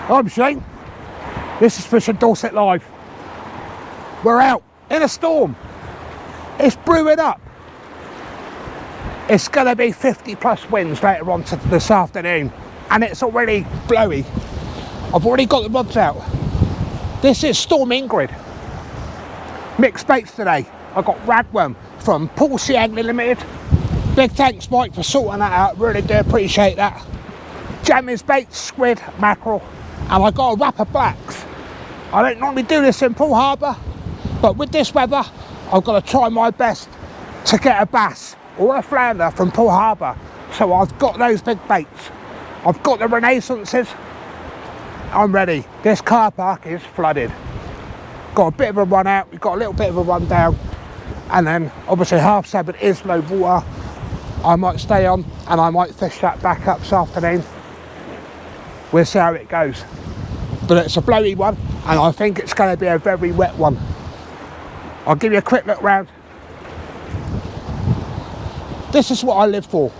I'm Shane. This is Fishing Dorset Live. We're out in a storm. It's brewing up. It's going to be 50 plus winds later on this afternoon, and it's already blowy. I've already got the rods out. This is Storm Ingrid. Mixed baits today. I got ragworm from Poole Harbour Limited. Big thanks, Mike, for sorting that out. Really do appreciate that. Jamming baits, squid, mackerel, and I got a wrap of blacks. I don't normally do this in Poole Harbour, but with this weather, I've got to try my best to get a bass or a flounder from Poole Harbour. So I've got those big baits. I've got the Renaissances. I'm ready. This car park is flooded. Got a bit of a run out, we've got a little bit of a run down, and then obviously 7:30 is low water. I might stay on and I might fish that back up this afternoon. We'll see how it goes. But it's a blowy one, and I think it's going to be a very wet one. I'll give you a quick look round. This is what I live for.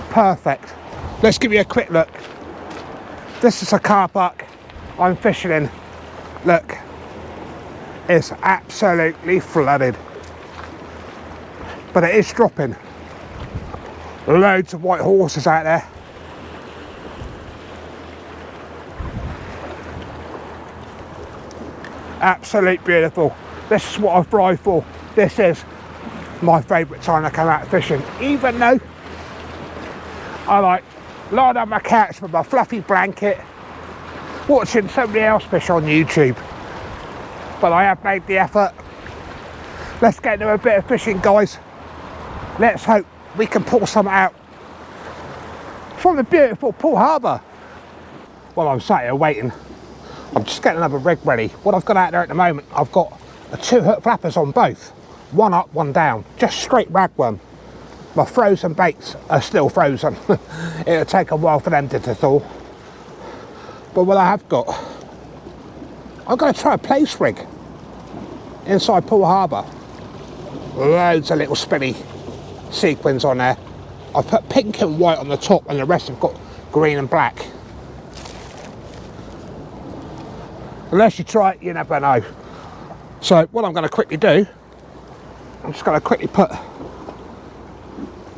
Perfect. Let's give you a quick look. This is a car park I'm fishing in. Look, it's absolutely flooded. But it is dropping. Loads of white horses out there. Absolutely beautiful. This is what I thrive for. This is my favourite time to come out fishing. Even though I like lying on my couch with my fluffy blanket, watching somebody else fish on YouTube. But I have made the effort. Let's get into a bit of fishing, guys. Let's hope we can pull something out from the beautiful Poole Harbour. Well, I'm sat here waiting. I'm just getting another rig ready. What I've got out there at the moment, I've got 2 hook flappers on both. One up, one down. Just straight ragworm. My frozen baits are still frozen. It'll take a while for them to thaw. But what I have got, I'm going to try a place rig inside Poole Harbour. Loads of little spinny sequins on there. I've put pink and white on the top, and the rest have got green and black. Unless you try it, you never know. So what I'm going to quickly do, I'm just going to quickly put a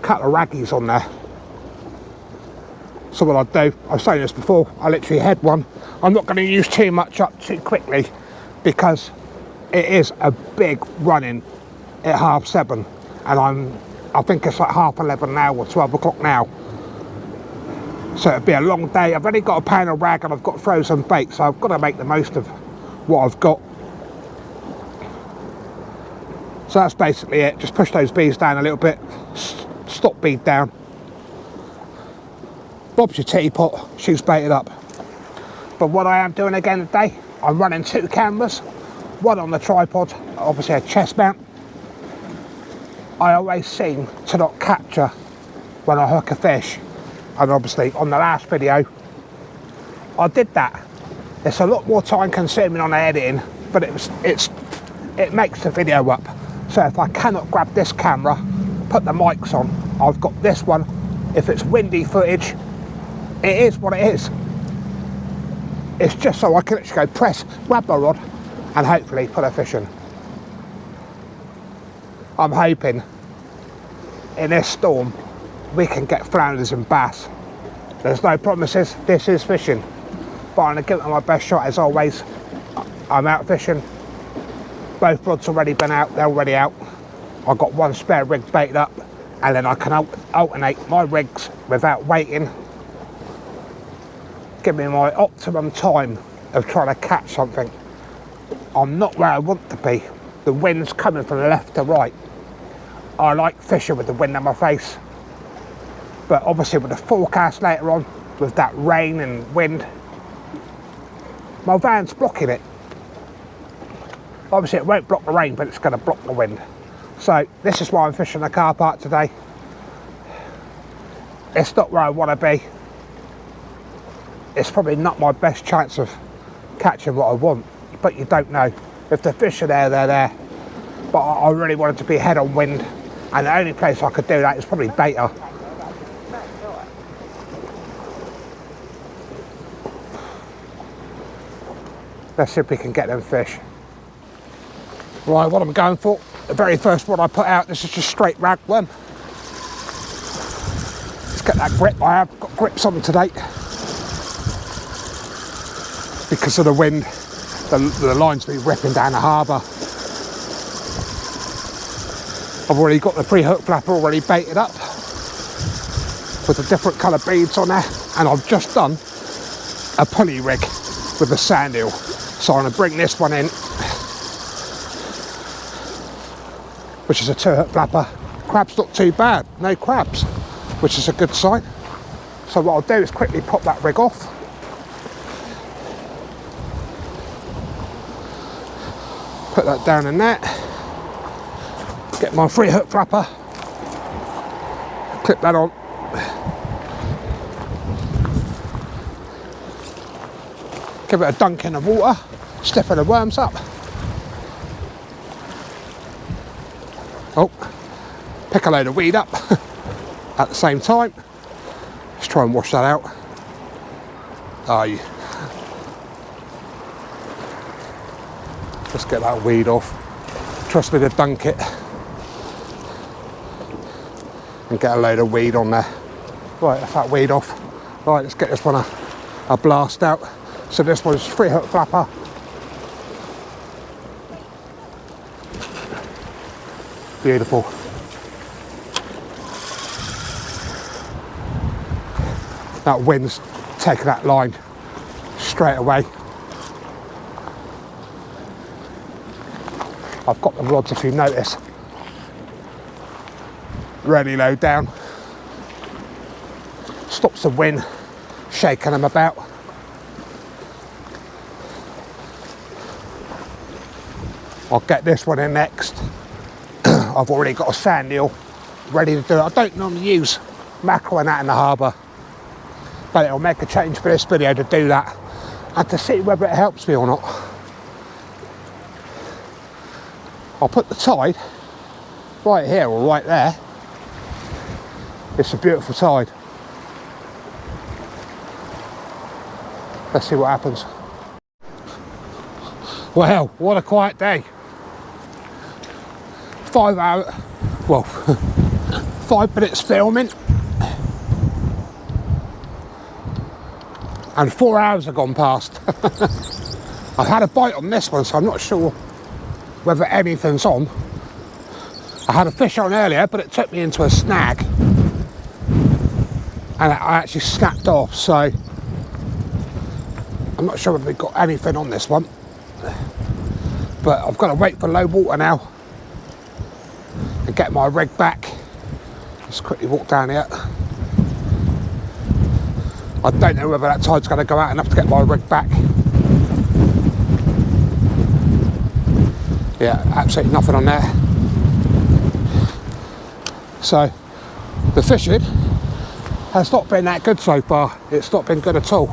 couple of raggies on there. So what I'll do, I've shown this before, I literally head one. I'm not going to use too much up too quickly because it is a big run-in at 7:30, and I think it's like 11:30 now or 12 o'clock now. So it'll be a long day. I've only got a pound of rag and I've got frozen bait, so I've got to make the most of what I've got. So that's basically it. Just push those bees down a little bit, stop bead down. Bob's your teapot, shoots baited up. But what I am doing again today, I'm running 2 cameras, one on the tripod, obviously a chest mount. I always seem to not capture when I hook a fish. And obviously on the last video, I did that. It's a lot more time consuming on the editing, but it makes the video up. So if I cannot grab this camera, put the mics on, I've got this one. If it's windy footage, it is what it is. It's just so I can literally go press, grab my rod, and hopefully put a fish in. I'm hoping in this storm we can get flounders and bass. There's no promises, this is fishing. But I'm going to give it my best shot as always. I'm out fishing. Both rods already been out, they're already out. I've got one spare rig baited up, and then I can alternate my rigs without waiting. Give me my optimum time of trying to catch something. I'm not where I want to be. The wind's coming from the left to right. I like fishing with the wind in my face. But obviously with the forecast later on, with that rain and wind, my van's blocking it. Obviously it won't block the rain, but it's going to block the wind. So this is why I'm fishing the car park today. It's not where I want to be. It's probably not my best chance of catching what I want, but you don't know. If the fish are there, they're there. But I really wanted to be head on wind, and the only place I could do that is probably Beta. Let's see if we can get them fish. Right, what I'm going for, the very first one I put out, this is just straight ragworm. Let's get that grip. I have got grips on today. Because of the wind, the line's been ripping down the harbour. I've already got the free hook flapper already baited up with the different colour beads on there, and I've just done a pulley rig with the sand eel. So I'm going to bring this one in, which is a 2-hook flapper. Crab's not too bad, no crabs, which is a good sign. So what I'll do is quickly pop that rig off. Put that down in there. Get my 3-hook flapper. Clip that on. Give it a dunk in the water. Stiffen the worms up. Oh, pick a load of weed up at the same time. Let's try and wash that out. Let's get that weed off. Trust me to dunk it and get a load of weed on there. Right, that's that weed off. Right, let's get this one a blast out. So this one's 3-hook flapper. Beautiful. That wind's taking that line straight away. I've got the rods, if you notice, really low down. Stops the wind shaking them about. I'll get this one in next. I've already got a sand eel ready to do it. I don't normally use mackerel and that in the harbour, but it'll make a change for this video to do that and to see whether it helps me or not. I'll put the tide right here or right there. It's a beautiful tide. Let's see what happens. Well, what a quiet day. 5 minutes filming and 4 hours have gone past. I've had a bite on this one, so I'm not sure whether anything's on. I had a fish on earlier, but it took me into a snag and I actually snapped off, so I'm not sure whether we've got anything on this one, but I've got to wait for low water now and get my rig back. Let's quickly walk down here. I don't know whether that tide's going to go out enough to get my rig back. Yeah, absolutely nothing on there. So the fishing has not been that good so far. It's not been good at all.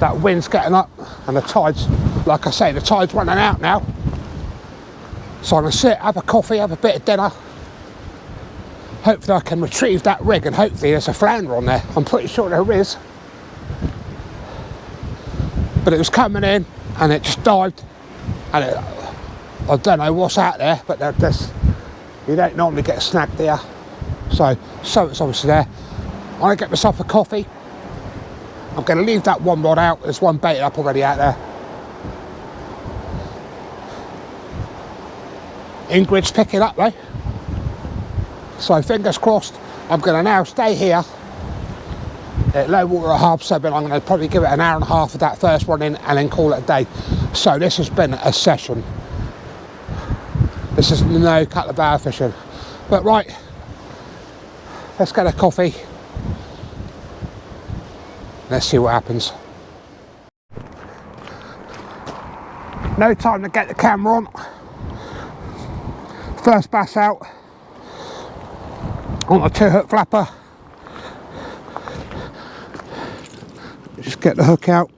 That wind's getting up and the tide's, like I say, the tide's running out now. So I'm going to sit, have a coffee, have a bit of dinner. Hopefully I can retrieve that rig and hopefully there's a flounder on there. I'm pretty sure there is. But it was coming in and it just dived. And I don't know what's out there, but you don't normally get snagged there. So it's obviously there. I'm going to get myself a coffee. I'm going to leave that one rod out. There's one baited up already out there. Ingrid's picking up though. So fingers crossed. I'm going to now stay here at low water at 7:30. I'm going to probably give it an hour and a half of that first one in and then call it a day. So this has been a session. This is no couple of hour fishing. But right, let's get a coffee. Let's see what happens. No time to get the camera on. First bass out on a 2-hook flapper. Just get the hook out.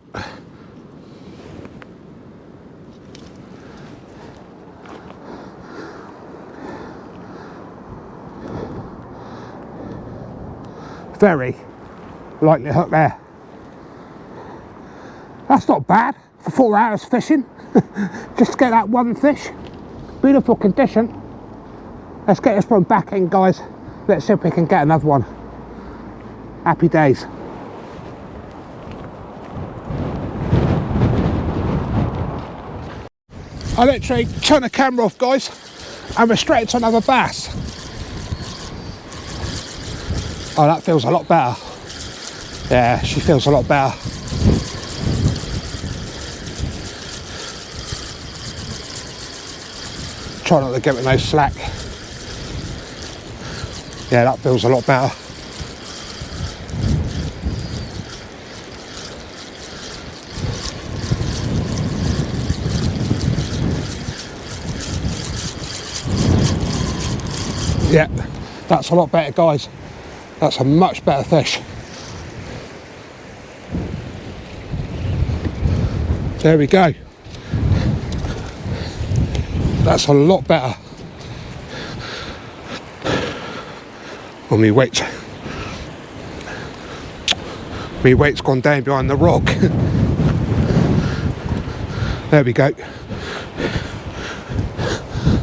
Very lightly hook there. That's not bad for 4 hours fishing just to get that one fish. Beautiful condition. Let's get this one back in, guys. Let's see if we can get another one. Happy days. I literally turn the camera off, guys, and we're straight into another bass. Oh, that feels a lot better. Yeah, she feels a lot better. Try not to give it no slack. Yeah, that feels a lot better. Yeah, that's a lot better, guys. That's a much better fish. There we go. That's a lot better. Oh, my weight's gone down behind the rock. There we go.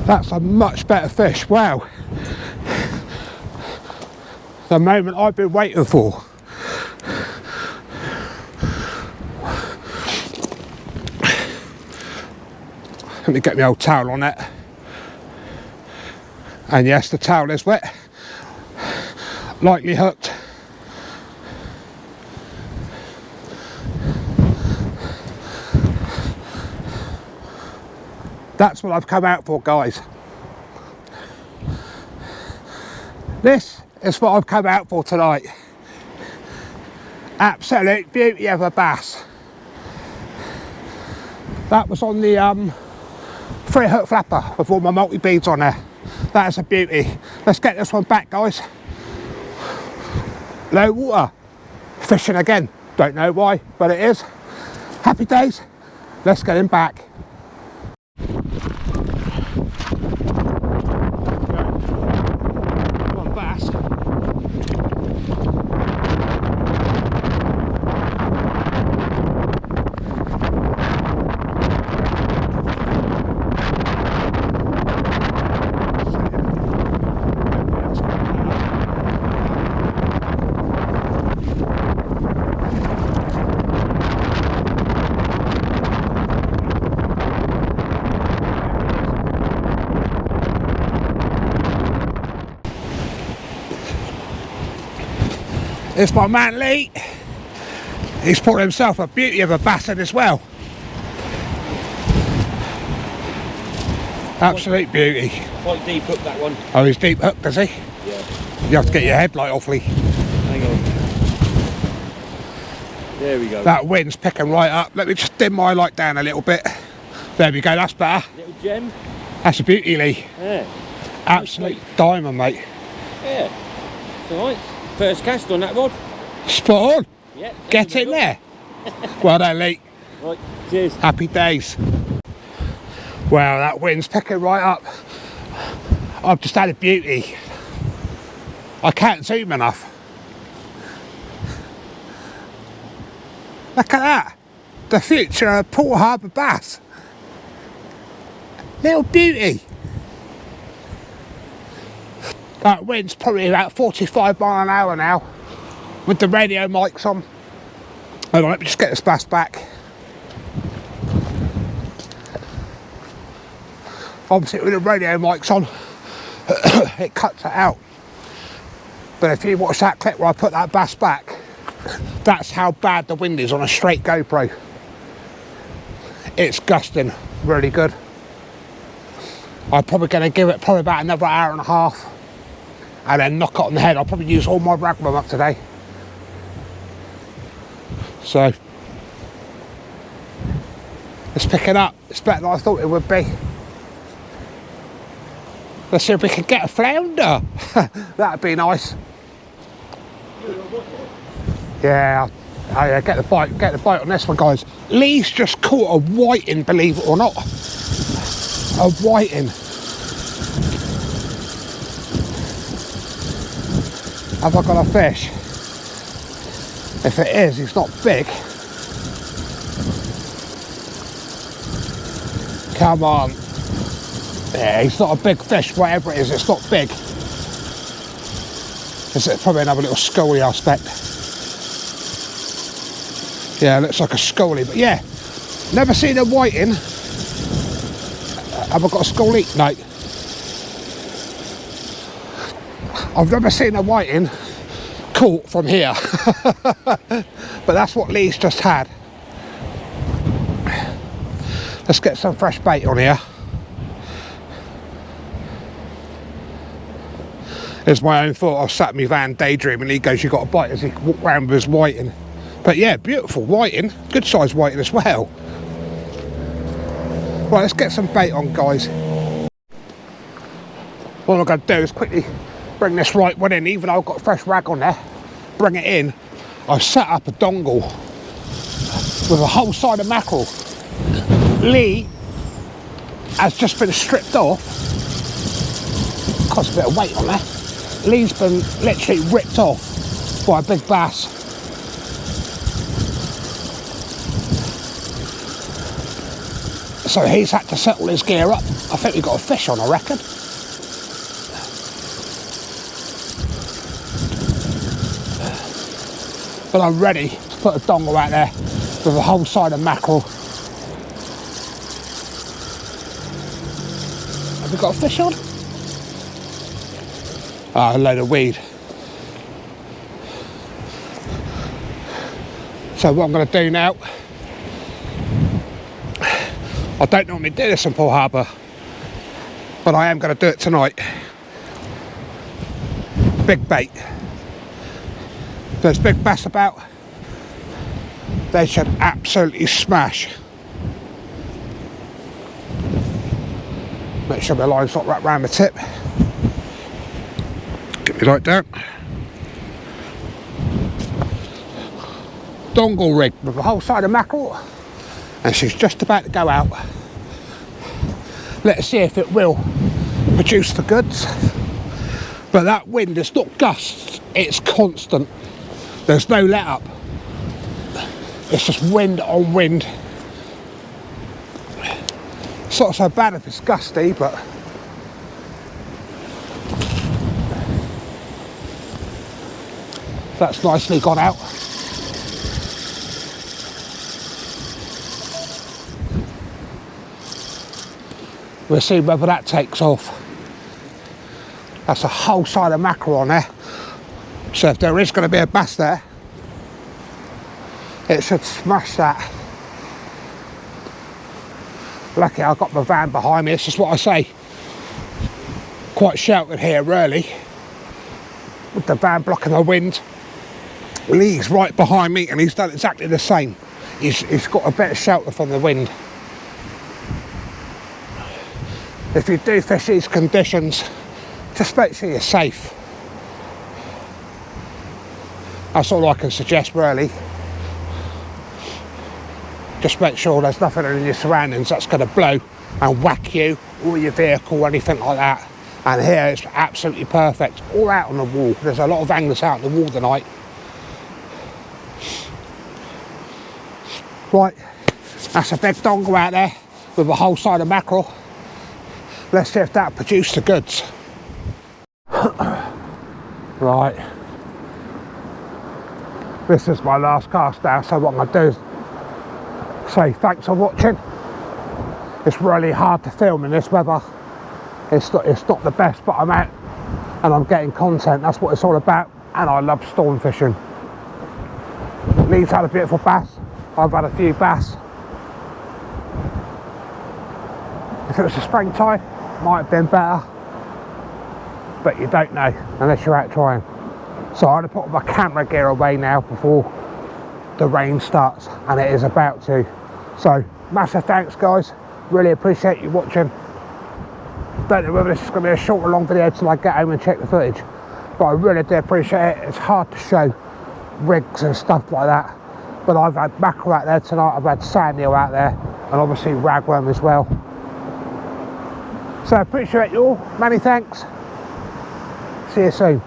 That's a much better fish. Wow. The moment I've been waiting for. Let me get my old towel on it. And yes, the towel is wet. Lightly hooked. That's what I've come out for, guys. This is what I've come out for tonight. Absolute beauty of a bass. That was on the 3-hook flapper with all my multi-beads on there. That is a beauty. Let's get this one back, guys. Low water. Fishing again. Don't know why, but it is. Happy days. Let's get him back. One bass. It's my man Lee. He's put himself a beauty of a bass in as well. Absolute beauty. Quite deep hook, that one. Oh, he's deep hooked, does he? Yeah. You have to get your headlight off, Lee. Hang on. There we go. That wind's picking right up. Let me just dim my light down a little bit. There we go, that's better. Little gem. That's a beauty, Lee. Yeah. Absolute diamond, mate. Yeah. It's alright. First cast on that rod. Spot on. Yeah. Get in there. Well done, Lee. Right. Cheers. Happy days. Wow, that wind's picking right up. I've just had a beauty. I can't zoom enough. Look at that. The future of Poole Harbour bass. Little beauty. That wind's probably about 45 mile an hour now with the radio mics on. Hold on, let me just get this bass back. Obviously with the radio mics on, it cuts it out. But if you watch that clip where I put that bass back, that's how bad the wind is on a straight GoPro. It's gusting really good. I'm probably going to give it probably about another hour and a half and then knock it on the head. I'll probably use all my ragman up today. So it's picking up. It's better than I thought it would be. Let's see if we can get a flounder. That'd be nice. Yeah, yeah, get the bite on this one, guys. Lee's just caught a whiting, believe it or not. A whiting. Have I got a fish? If it is, it's not big. Come on. Yeah, he's not a big fish, whatever it is, it's not big. It's probably another little scully, I expect. Yeah, looks like a scully, but yeah, never seen a whiting. Have I got a scully? No. I've never seen a whiting caught from here. But that's what Lee's just had. Let's get some fresh bait on here. It's my own thought. I sat in my van daydreaming. He goes, "You got a bite," as he walked round with his whiting. But yeah, beautiful whiting, good sized whiting as well. Right, let's get some bait on, guys. What I'm going to do is quickly bring this right one in. Even though I've got a fresh rag on there, bring it in. I've set up a dongle with a whole side of mackerel. Lee has just been stripped off. Cost a bit of weight on there. Lee's been literally ripped off by a big bass. So he's had to settle his gear up. I think we got a fish on, I reckon. But I'm ready to put a dongle out there with a whole side of mackerel. Have we got a fish on? Ah, a load of weed. So what I'm going to do now, I don't normally do this in Poole Harbour, but I am going to do it tonight. Big bait. If there's big bass about, they should absolutely smash. Make sure my line's not wrapped around the tip. Get my light down. Dongle rig with a whole side of mackerel, and she's just about to go out. Let's see if it will produce the goods. But that wind is not gusts, it's constant. There's no let up. It's just wind on wind. It's not so bad if it's gusty, but that's nicely gone out. We'll see whether that takes off. That's a whole side of mackerel on there. So if there is going to be a bass there, it should smash that. Lucky I've got my van behind me. This is what I say. Quite sheltered here, really, with the van blocking the wind. Lee's right behind me, and he's done exactly the same. He's got a bit of shelter from the wind. If you do fish these conditions, just make sure you're safe. That's all I can suggest, really. Just make sure there's nothing in your surroundings that's going to blow and whack you or your vehicle or anything like that. And here it's absolutely perfect. All out on the wall. There's a lot of anglers out on the wall tonight. Right, that's a big dongle out there with a whole side of mackerel. Let's see if that produced the goods. Right, this is my last cast now, so what I'm going to do is say thanks for watching. It's really hard to film in this weather. It's not the best, but I'm out and I'm getting content. That's what it's all about, and I love storm fishing. Lee's had a beautiful bass. I've had a few bass. If it was the springtime, might have been better, but you don't know unless you're out trying. So I'm going to put my camera gear away now before the rain starts, and it is about to. So massive thanks, guys. Really appreciate you watching. Don't know whether this is going to be a short or long video until I get home and check the footage, but I really do appreciate it. It's hard to show rigs and stuff like that, but I've had mackerel out there tonight, I've had sand eel out there, and obviously ragworm as well. So I appreciate you all. Many thanks. See you soon.